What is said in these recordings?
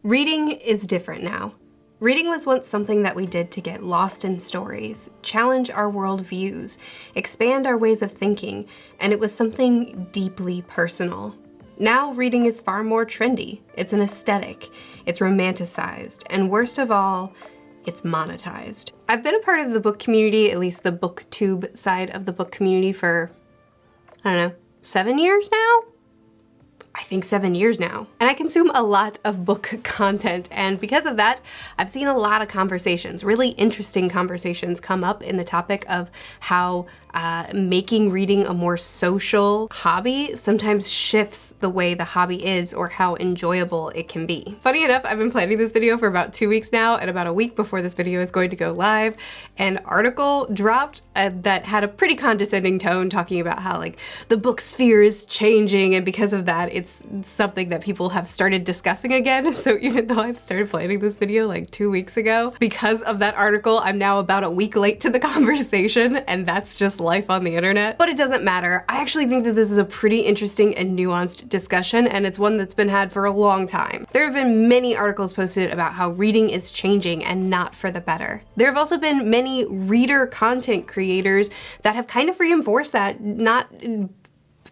Reading is different now. Reading was once something that we did to get lost in stories, challenge our worldviews, expand our ways of thinking, and it was something deeply personal. Now reading is far more trendy. It's an aesthetic, it's romanticized, and worst of all, it's monetized. I've been a part of the book community, at least the booktube side of the book community for, I don't know, 7 years now? I think 7 years now. And I consume a lot of book content, and because of that, I've seen a lot of conversations, really interesting conversations come up in the topic of how making reading a more social hobby sometimes shifts the way the hobby is or how enjoyable it can be. Funny enough, I've been planning this video for about 2 weeks now, and about a week before this video is going to go live, an article dropped that had a pretty condescending tone talking about how like the book sphere is changing, and because of that, it's something that people have started discussing again. So even though I've started planning this video like 2 weeks ago, because of that article, I'm now about a week late to the conversation, and that's just life on the internet. But it doesn't matter. I actually think that this is a pretty interesting and nuanced discussion, and it's one that's been had for a long time. There have been many articles posted about how reading is changing and not for the better. There have also been many reader content creators that have kind of reinforced that, not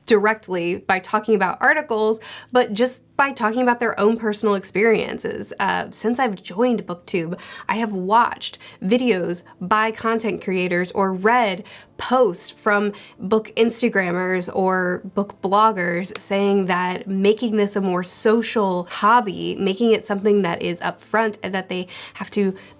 directly by talking about articles, but just by talking about their own personal experiences. Since I've joined BookTube, I have watched videos by content creators or read posts from book Instagrammers or book bloggers saying that making this a more social hobby, making it something that is upfront and that they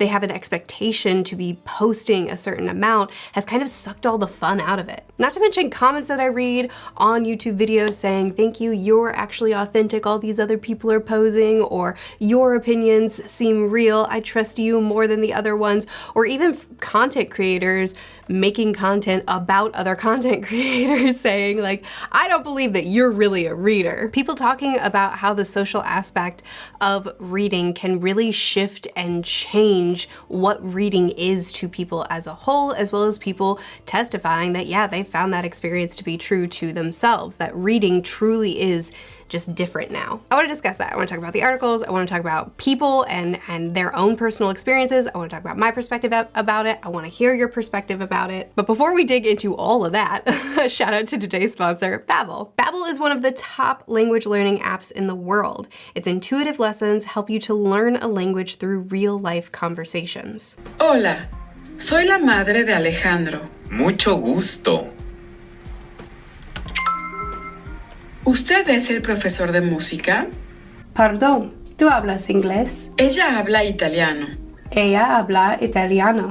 have an expectation to be posting a certain amount, has kind of sucked all the fun out of it. Not to mention comments that I read on YouTube videos saying, thank you, you're actually authentic, all these other people are posing, or your opinions seem real, I trust you more than the other ones, or even content creators making content about other content creators saying like, I don't believe that you're really a reader. People talking about how the social aspect of reading can really shift and change what reading is to people as a whole, as well as people testifying that, yeah, they found that experience to be true to themselves, that reading truly is just different now. I want to discuss that. I want to talk about the articles. I want to talk about people and their own personal experiences. I want to talk about my perspective about it. I want to hear your perspective about it. But before we dig into all of that, a shout out to today's sponsor, Babbel. Babbel is one of the top language learning apps in the world. Its intuitive lessons help you to learn a language through real life conversations. Hola, soy la madre de Alejandro. Mucho gusto. ¿Usted es el profesor de música? Perdón, ¿tú hablas inglés? Ella habla italiano. Ella habla italiano.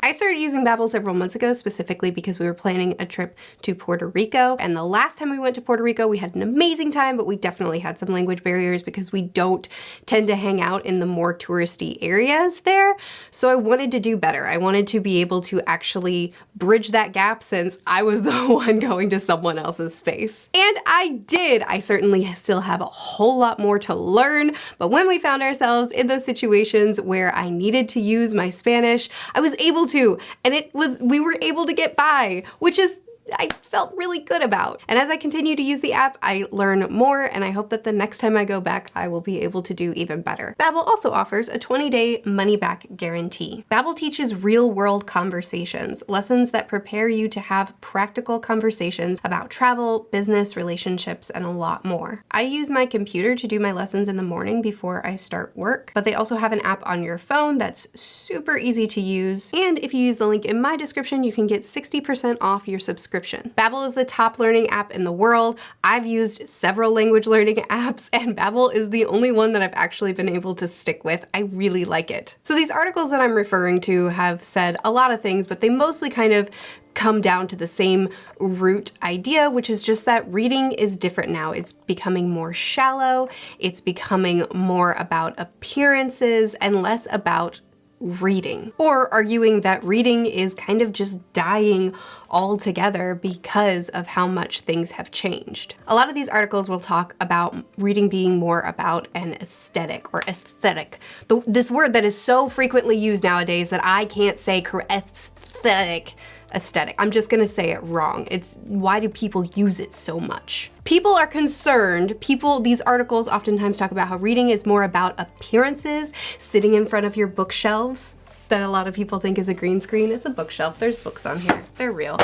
I started using Babbel several months ago, specifically because we were planning a trip to Puerto Rico, and the last time we went to Puerto Rico we had an amazing time, but we definitely had some language barriers because we don't tend to hang out in the more touristy areas there. So I wanted to do better. I wanted to be able to actually bridge that gap since I was the one going to someone else's space. And I did! I certainly still have a whole lot more to learn, but when we found ourselves in those situations where I needed to use my Spanish, I was able to, and we were able to get by, which is I felt really good about. And as I continue to use the app, I learn more, and I hope that the next time I go back, I will be able to do even better. Babbel also offers a 20-day money-back guarantee. Babbel teaches real-world conversations, lessons that prepare you to have practical conversations about travel, business, relationships, and a lot more. I use my computer to do my lessons in the morning before I start work, but they also have an app on your phone that's super easy to use, and if you use the link in my description, you can get 60% off your subscription. Babbel is the top learning app in the world. I've used several language learning apps, and Babbel is the only one that I've actually been able to stick with. I really like it. So these articles that I'm referring to have said a lot of things, but they mostly kind of come down to the same root idea, which is just that reading is different now. It's becoming more shallow, it's becoming more about appearances and less about reading, or arguing that reading is kind of just dying altogether because of how much things have changed. A lot of these articles will talk about reading being more about an aesthetic or aesthetic. This word that is so frequently used nowadays that I can't say aesthetic. aesthetic. I'm just gonna say it wrong. It's why do people use it so much? People are concerned. These articles oftentimes talk about how reading is more about appearances, sitting in front of your bookshelves that a lot of people think is a green screen. It's a bookshelf. There's books on here. They're real.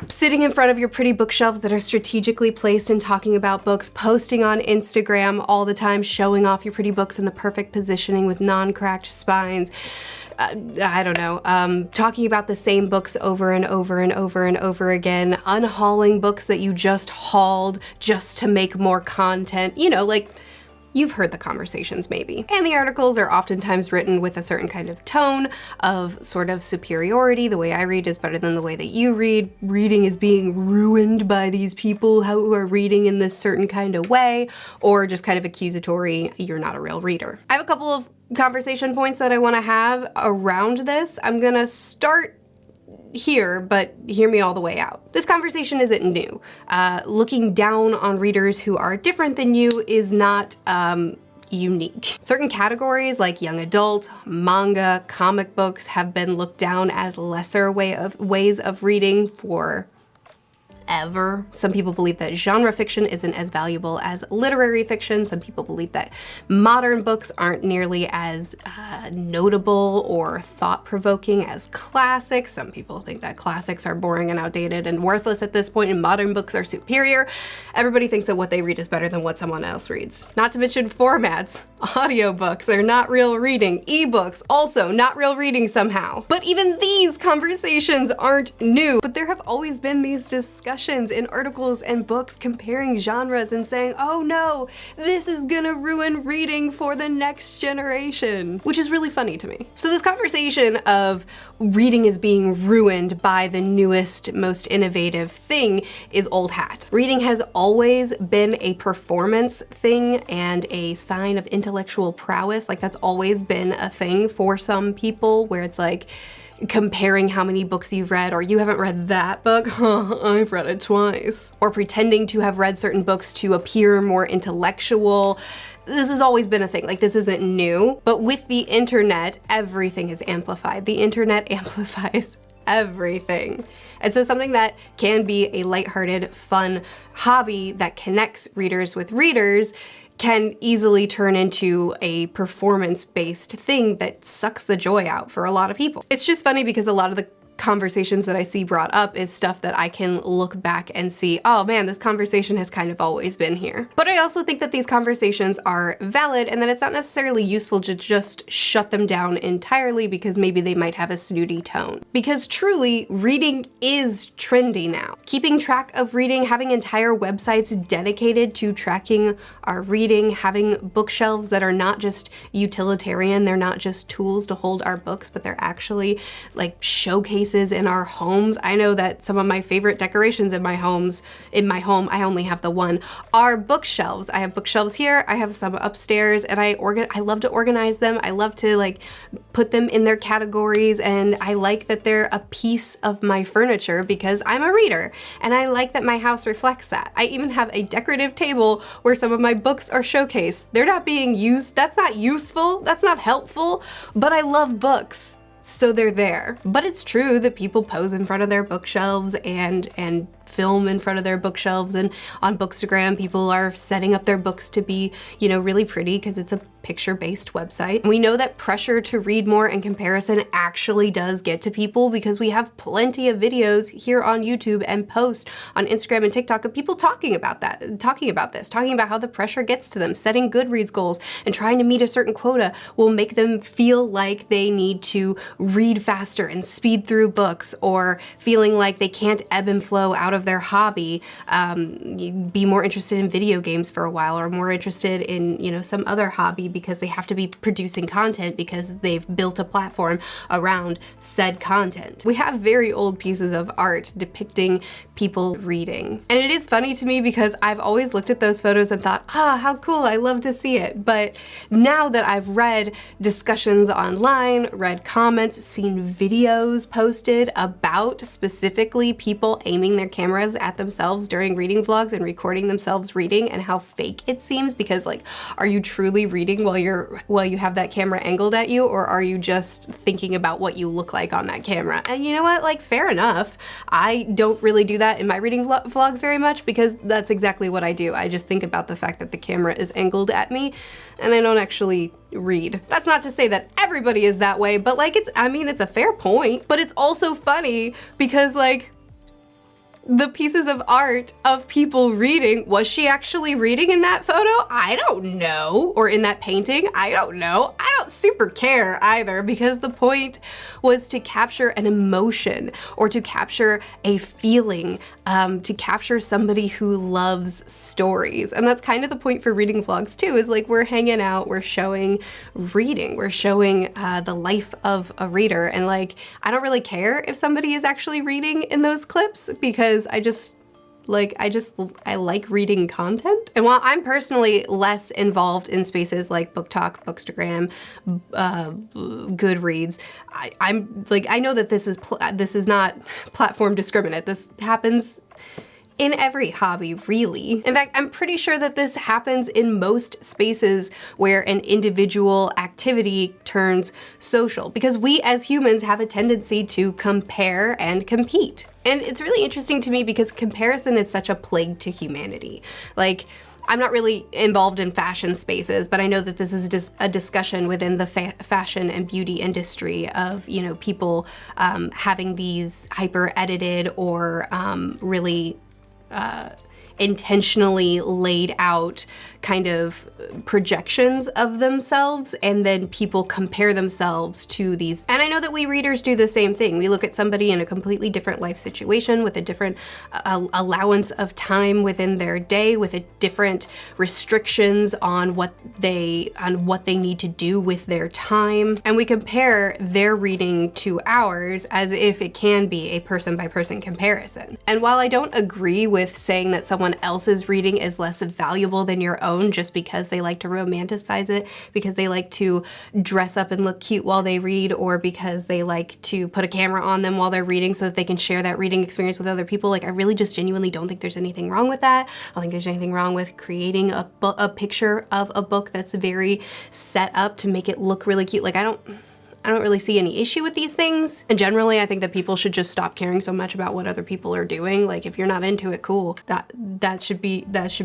Sitting in front of your pretty bookshelves that are strategically placed and talking about books, posting on Instagram all the time, showing off your pretty books in the perfect positioning with non-cracked spines. I don't know, talking about the same books over and over and over and over again, unhauling books that you just hauled just to make more content, you know, like, you've heard the conversations maybe. And the articles are oftentimes written with a certain kind of tone of sort of superiority. The way I read is better than the way that you read. Reading is being ruined by these people who are reading in this certain kind of way, or just kind of accusatory, you're not a real reader. I have a couple of conversation points that I want to have around this. I'm gonna start here, but hear me all the way out. This conversation isn't new. Looking down on readers who are different than you is not unique. Certain categories like young adult, manga, comic books have been looked down as lesser ways of reading for ever. Some people believe that genre fiction isn't as valuable as literary fiction. Some people believe that modern books aren't nearly as notable or thought-provoking as classics. Some people think that classics are boring and outdated and worthless at this point, and modern books are superior. Everybody thinks that what they read is better than what someone else reads. Not to mention formats. Audiobooks are not real reading. Ebooks, also not real reading somehow. But even these conversations aren't new. But there have always been these discussions in articles and books comparing genres and saying, oh no, this is gonna ruin reading for the next generation, which is really funny to me. So this conversation of reading is being ruined by the newest, most innovative thing is old hat. Reading has always been a performance thing and a sign of intellectual prowess. Like, that's always been a thing for some people, where it's like, comparing how many books you've read, or you haven't read that book, I've read it twice. Or pretending to have read certain books to appear more intellectual. This has always been a thing, like, this isn't new. But with the internet, everything is amplified. The internet amplifies everything. And so something that can be a lighthearted, fun hobby that connects readers with readers can easily turn into a performance-based thing that sucks the joy out for a lot of people. It's just funny because a lot of the conversations that I see brought up is stuff that I can look back and see, oh man, this conversation has kind of always been here. But I also think that these conversations are valid and that it's not necessarily useful to just shut them down entirely because maybe they might have a snooty tone. Because truly, reading is trendy now. Keeping track of reading, having entire websites dedicated to tracking our reading, having bookshelves that are not just utilitarian, they're not just tools to hold our books, but they're actually like showcases in our homes. I know that some of my favorite decorations in my home, I only have the one, are bookshelves. I have bookshelves here, I have some upstairs, and I love to organize them. I love to like put them in their categories, and I like that they're a piece of my furniture because I'm a reader, and I like that my house reflects that. I even have a decorative table where some of my books are showcased. They're not being used, that's not useful, that's not helpful, but I love books, so they're there. But it's true that people pose in front of their bookshelves and film in front of their bookshelves, and on Bookstagram people are setting up their books to be, you know, really pretty because it's a picture-based website. We know that pressure to read more and comparison actually does get to people because we have plenty of videos here on YouTube and posts on Instagram and TikTok of people talking about how the pressure gets to them. Setting Goodreads goals and trying to meet a certain quota will make them feel like they need to read faster and speed through books, or feeling like they can't ebb and flow out of their hobby, be more interested in video games for a while, or more interested in, you know, some other hobby because they have to be producing content because they've built a platform around said content. We have very old pieces of art depicting people reading. And it is funny to me because I've always looked at those photos and thought, how cool, I love to see it. But now that I've read discussions online, read comments, seen videos posted about specifically people aiming their cameras at themselves during reading vlogs and recording themselves reading, and how fake it seems, because like, are you truly reading while you have that camera angled at you, or are you just thinking about what you look like on that camera? And you know what, like, fair enough. I don't really do that in my reading vlogs very much, because that's exactly what I do. I just think about the fact that the camera is angled at me and I don't actually read. That's not to say that everybody is that way, but like, it's a fair point, but it's also funny because, like, the pieces of art of people reading, was she actually reading in that photo? I don't know. Or in that painting? I don't know. I don't super care either, because the point was to capture an emotion or to capture a feeling, to capture somebody who loves stories. And that's kind of the point for reading vlogs too, is like, we're hanging out, we're showing reading, we're showing the life of a reader. And like, I don't really care if somebody is actually reading in those clips, because I like reading content. And while I'm personally less involved in spaces like BookTok, Bookstagram, Goodreads, I know that this is not platform discriminate. This happens in every hobby, really. In fact, I'm pretty sure that this happens in most spaces where an individual activity turns social, because we as humans have a tendency to compare and compete. And it's really interesting to me because comparison is such a plague to humanity. Like, I'm not really involved in fashion spaces, but I know that this is just a discussion within the fashion and beauty industry of, you know, people having these hyper edited or really intentionally laid out kind of projections of themselves, and then people compare themselves to these. And I know that we readers do the same thing. We look at somebody in a completely different life situation with a different allowance of time within their day, with a different restrictions on what they need to do with their time. And we compare their reading to ours as if it can be a person by person comparison. And while I don't agree with saying that someone else's reading is less valuable than your own just because they like to romanticize it, because they like to dress up and look cute while they read, or because they like to put a camera on them while they're reading so that they can share that reading experience with other people, like, I really just genuinely don't think there's anything wrong with that. I don't think there's anything wrong with creating a picture of a book that's very set up to make it look really cute. Like, I don't really see any issue with these things. And generally, I think that people should just stop caring so much about what other people are doing. Like, if you're not into it, cool. That should be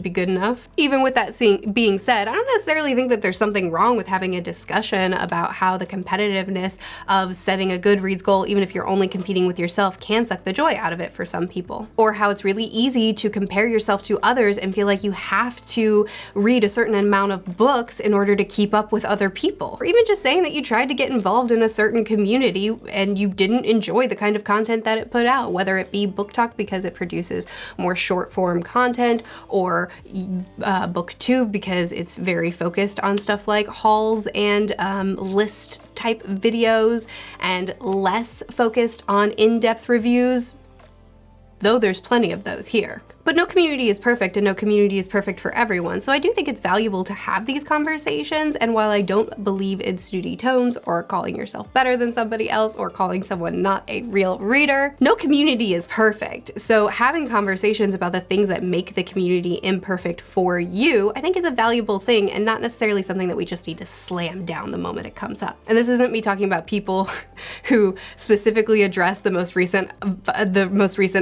good enough. Even with that being said, I don't necessarily think that there's something wrong with having a discussion about how the competitiveness of setting a Goodreads goal, even if you're only competing with yourself, can suck the joy out of it for some people. Or how it's really easy to compare yourself to others and feel like you have to read a certain amount of books in order to keep up with other people. Or even just saying that you tried to get involved in a certain community and you didn't enjoy the kind of content that it put out, whether it be BookTok because it produces more short form content, or BookTube because it's very focused on stuff like hauls and list type videos, and less focused on in-depth reviews, though there's plenty of those here. But no community is perfect, and no community is perfect for everyone. So I do think it's valuable to have these conversations. And while I don't believe in snooty tones or calling yourself better than somebody else or calling someone not a real reader, no community is perfect. So having conversations about the things that make the community imperfect for you, I think is a valuable thing, and not necessarily something that we just need to slam down the moment it comes up. And this isn't me talking about people who specifically address the most recent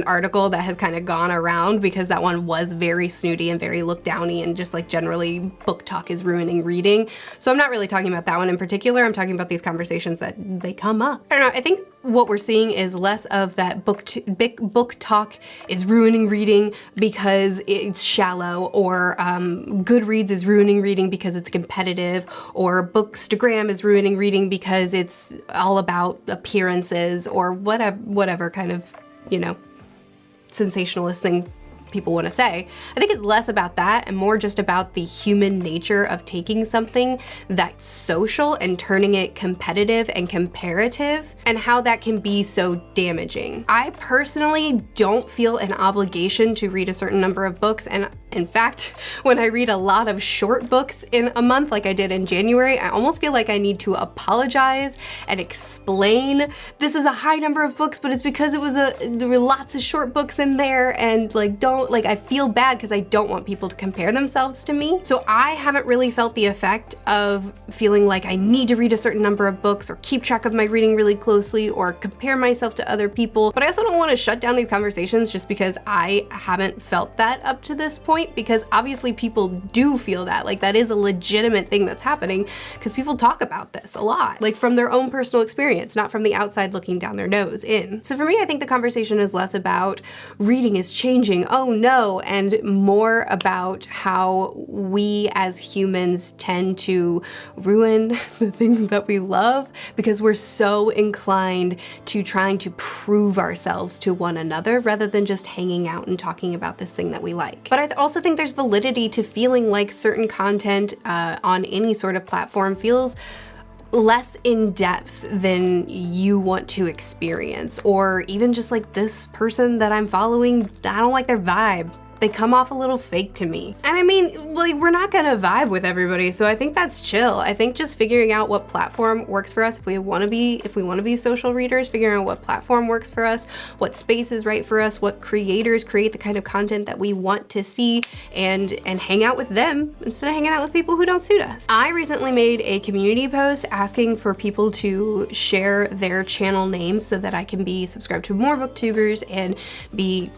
article that has kind of gone around, because that one was very snooty and very look downy, and just like generally BookTok is ruining reading. So I'm not really talking about that one in particular. I'm talking about these conversations that they come up. I don't know, I think what we're seeing is less of that BookTok is ruining reading because it's shallow, or Goodreads is ruining reading because it's competitive, or Bookstagram is ruining reading because it's all about appearances, or whatever kind of, you know, sensationalist thing people want to say. I think it's less about that and more just about the human nature of taking something that's social and turning it competitive and comparative, and how that can be so damaging. I personally don't feel an obligation to read a certain number of books, and In fact, when I read a lot of short books in a month like I did in January, I almost feel like I need to apologize and explain this is a high number of books, but it's because there were lots of short books in there, and I feel bad because I don't want people to compare themselves to me. So I haven't really felt the effect of feeling like I need to read a certain number of books or keep track of my reading really closely or compare myself to other people. But I also don't want to shut down these conversations just because I haven't felt that up to this point, because obviously people do feel that. Like, that is a legitimate thing that's happening because people talk about this a lot, like from their own personal experience, not from the outside looking down their nose in. So for me, I think the conversation is less about reading is changing, oh no, and more about how we as humans tend to ruin the things that we love because we're so inclined to trying to prove ourselves to one another rather than just hanging out and talking about this thing that we like. But I also think there's validity to feeling like certain content on any sort of platform feels less in depth than you want to experience, or even just like this person that I'm following, I don't like their vibe. They come off a little fake to me. And I mean, like, we're not gonna vibe with everybody, so I think that's chill. I think just figuring out what platform works for us, if we wanna be social readers, figuring out what platform works for us, what space is right for us, what creators create the kind of content that we want to see, and hang out with them instead of hanging out with people who don't suit us. I recently made a community post asking for people to share their channel names so that I can be subscribed to more booktubers and be,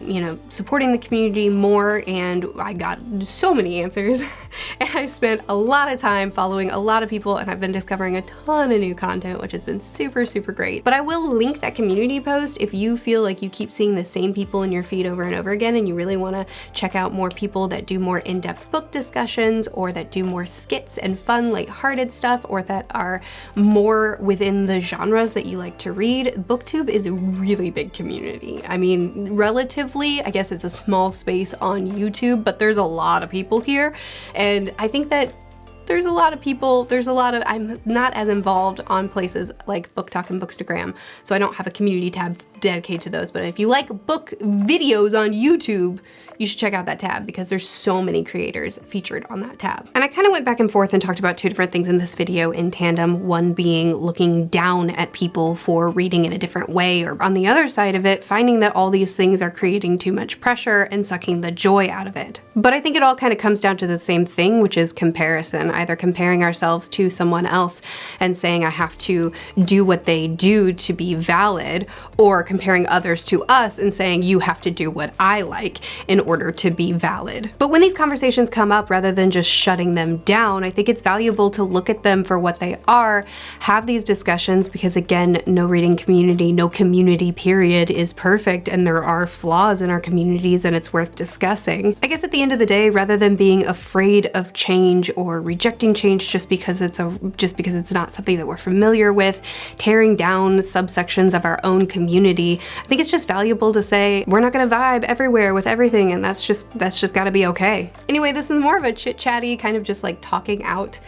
supporting the community more, and I got so many answers. And I spent a lot of time following a lot of people, and I've been discovering a ton of new content, which has been super, super great. But I will link that community post if you feel like you keep seeing the same people in your feed over and over again and you really want to check out more people that do more in-depth book discussions, or that do more skits and fun, lighthearted stuff, or that are more within the genres that you like to read. BookTube is a really big community. I mean, relatively, I guess it's a small space on YouTube, but there's a lot of people here, and I think that there's a lot of, I'm not as involved on places like BookTok and Bookstagram, so I don't have a community tab dedicated to those, but if you like book videos on YouTube, you should check out that tab because there's so many creators featured on that tab. And I kind of went back and forth and talked about two different things in this video in tandem, one being looking down at people for reading in a different way, or on the other side of it, finding that all these things are creating too much pressure and sucking the joy out of it. But I think it all kind of comes down to the same thing, which is comparison, either comparing ourselves to someone else and saying I have to do what they do to be valid, or comparing others to us and saying you have to do what I like in order to be valid. But when these conversations come up, rather than just shutting them down, I think it's valuable to look at them for what they are, have these discussions, because again, no reading community, no community period is perfect, and there are flaws in our communities, and it's worth discussing. I guess at the end of the day, rather than being afraid of change or rejecting change just because it's not something that we're familiar with, tearing down subsections of our own community, I think it's just valuable to say we're not gonna vibe everywhere with everything, and that's just gotta be okay. Anyway, this is more of a chit-chatty, kind of just like talking out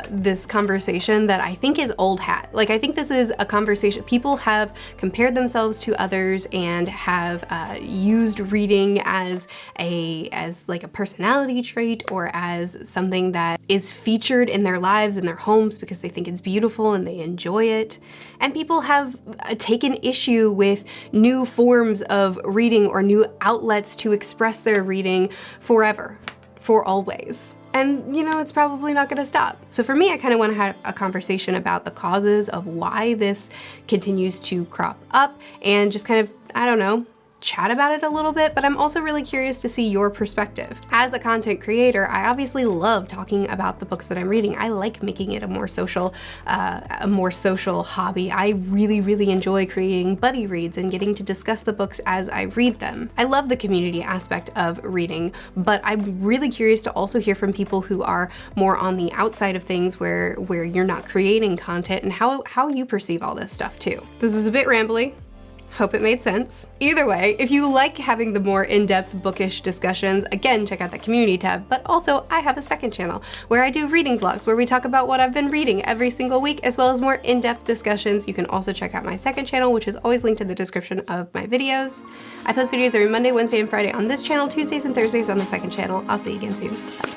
this conversation that I think is old hat. Like, I think this is a conversation, people have compared themselves to others and have used reading as like a personality trait, or as something that is featured in their lives, in their homes, because they think it's beautiful and they enjoy it. And people have taken issue with new forms of reading or new outlets to express their reading forever, for always. And it's probably not gonna stop. So for me, I kind of want to have a conversation about the causes of why this continues to crop up, and just kind of, I don't know, chat about it a little bit, but I'm also really curious to see your perspective. As a content creator, I obviously love talking about the books that I'm reading. I like making it a more social hobby. I really, really enjoy creating buddy reads and getting to discuss the books as I read them. I love the community aspect of reading, but I'm really curious to also hear from people who are more on the outside of things, where you're not creating content, and how you perceive all this stuff too. This is a bit rambly. Hope it made sense. Either way, if you like having the more in-depth bookish discussions, again, check out the community tab, but also I have a second channel where I do reading vlogs where we talk about what I've been reading every single week, as well as more in-depth discussions. You can also check out my second channel, which is always linked in the description of my videos. I post videos every Monday, Wednesday, and Friday on this channel, Tuesdays and Thursdays on the second channel. I'll see you again soon. Bye.